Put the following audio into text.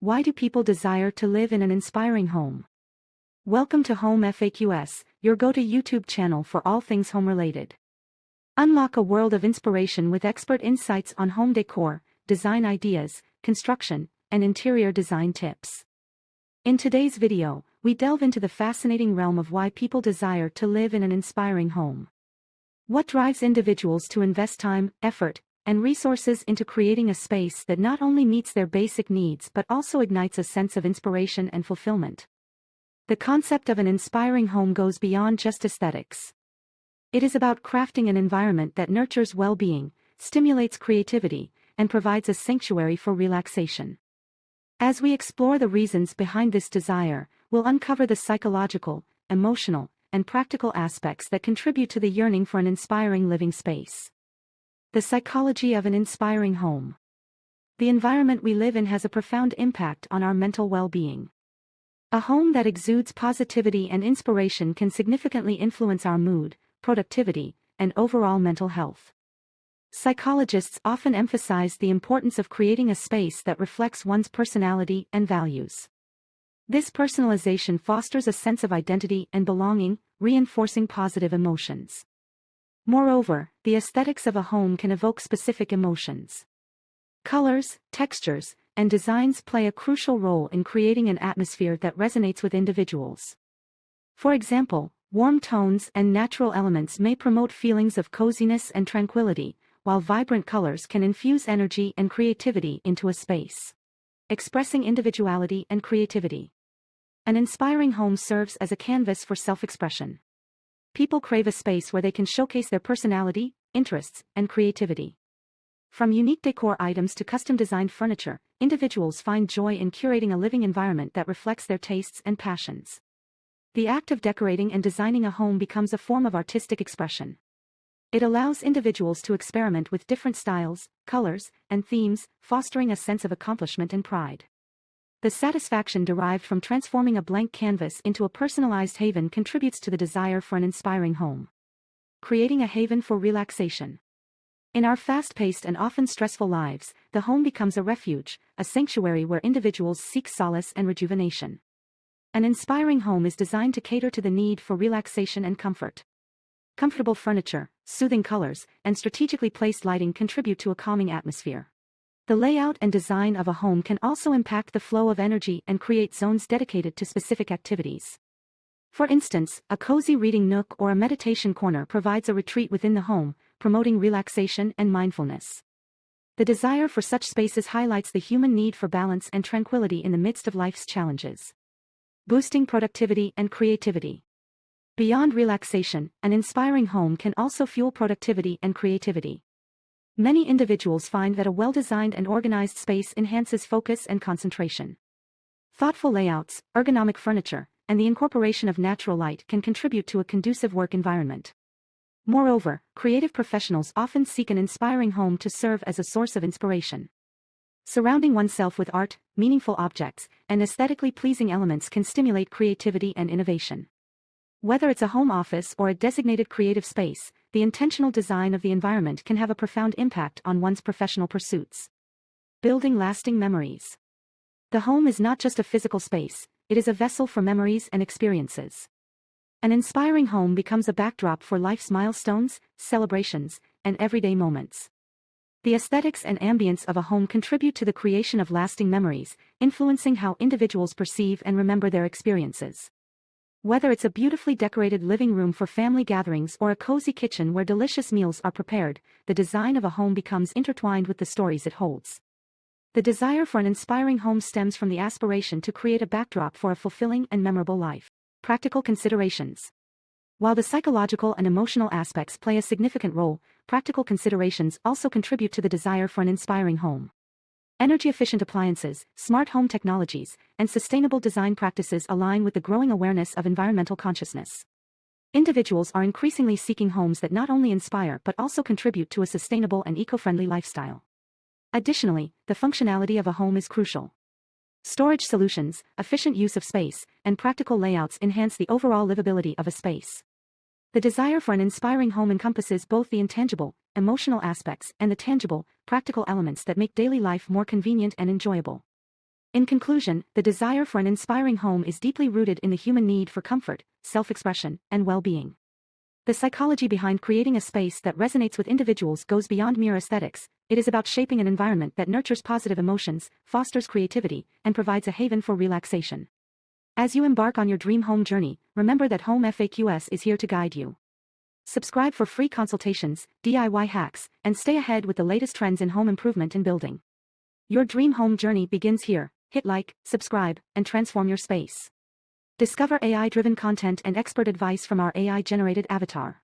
Why do people desire to live in an inspiring home? Welcome to Home FAQs, your go-to YouTube channel for all things home-related. Unlock a world of inspiration with expert insights on home decor, design ideas, construction, and interior design tips. In today's video, we delve into the fascinating realm of why people desire to live in an inspiring home. What drives individuals to invest time, effort, and resources into creating a space that not only meets their basic needs but also ignites a sense of inspiration and fulfillment? The concept of an inspiring home goes beyond just aesthetics. It is about crafting an environment that nurtures well-being, stimulates creativity, and provides a sanctuary for relaxation. As we explore the reasons behind this desire, we'll uncover the psychological, emotional, and practical aspects that contribute to the yearning for an inspiring living space. The psychology of an inspiring home. The environment we live in has a profound impact on our mental well-being. A home that exudes positivity and inspiration can significantly influence our mood, productivity, and overall mental health. Psychologists often emphasize the importance of creating a space that reflects one's personality and values. This personalization fosters a sense of identity and belonging, reinforcing positive emotions. Moreover, the aesthetics of a home can evoke specific emotions. Colors, textures, and designs play a crucial role in creating an atmosphere that resonates with individuals. For example, warm tones and natural elements may promote feelings of coziness and tranquility, while vibrant colors can infuse energy and creativity into a space, expressing individuality and creativity. An inspiring home serves as a canvas for self-expression. People crave a space where they can showcase their personality, interests, and creativity. From unique decor items to custom-designed furniture, individuals find joy in curating a living environment that reflects their tastes and passions. The act of decorating and designing a home becomes a form of artistic expression. It allows individuals to experiment with different styles, colors, and themes, fostering a sense of accomplishment and pride. The satisfaction derived from transforming a blank canvas into a personalized haven contributes to the desire for an inspiring home. Creating a haven for relaxation. In our fast-paced and often stressful lives, the home becomes a refuge, a sanctuary where individuals seek solace and rejuvenation. An inspiring home is designed to cater to the need for relaxation and comfort. Comfortable furniture, soothing colors, and strategically placed lighting contribute to a calming atmosphere. The layout and design of a home can also impact the flow of energy and create zones dedicated to specific activities. For instance, a cozy reading nook or a meditation corner provides a retreat within the home, promoting relaxation and mindfulness. The desire for such spaces highlights the human need for balance and tranquility in the midst of life's challenges. Boosting productivity and creativity. Beyond relaxation, an inspiring home can also fuel productivity and creativity. Many individuals find that a well-designed and organized space enhances focus and concentration. Thoughtful layouts, ergonomic furniture, and the incorporation of natural light can contribute to a conducive work environment. Moreover, creative professionals often seek an inspiring home to serve as a source of inspiration. Surrounding oneself with art, meaningful objects, and aesthetically pleasing elements can stimulate creativity and innovation. Whether it's a home office or a designated creative space, the intentional design of the environment can have a profound impact on one's professional pursuits. Building lasting memories. The home is not just a physical space, it is a vessel for memories and experiences. An inspiring home becomes a backdrop for life's milestones, celebrations, and everyday moments. The aesthetics and ambience of a home contribute to the creation of lasting memories, influencing how individuals perceive and remember their experiences. Whether it's a beautifully decorated living room for family gatherings or a cozy kitchen where delicious meals are prepared, the design of a home becomes intertwined with the stories it holds. The desire for an inspiring home stems from the aspiration to create a backdrop for a fulfilling and memorable life. Practical considerations. While the psychological and emotional aspects play a significant role, practical considerations also contribute to the desire for an inspiring home. Energy-efficient appliances, smart home technologies, and sustainable design practices align with the growing awareness of environmental consciousness. Individuals are increasingly seeking homes that not only inspire but also contribute to a sustainable and eco-friendly lifestyle. Additionally, the functionality of a home is crucial. Storage solutions, efficient use of space, and practical layouts enhance the overall livability of a space. The desire for an inspiring home encompasses both the intangible, emotional aspects and the tangible, practical elements that make daily life more convenient and enjoyable. In conclusion, the desire for an inspiring home is deeply rooted in the human need for comfort, self-expression, and well-being. The psychology behind creating a space that resonates with individuals goes beyond mere aesthetics. It is about shaping an environment that nurtures positive emotions, fosters creativity, and provides a haven for relaxation. As you embark on your dream home journey, remember that Home FAQs is here to guide you. Subscribe for free consultations, DIY hacks, and stay ahead with the latest trends in home improvement and building. Your dream home journey begins here. Hit like, subscribe, and transform your space. Discover AI-driven content and expert advice from our AI-generated avatar.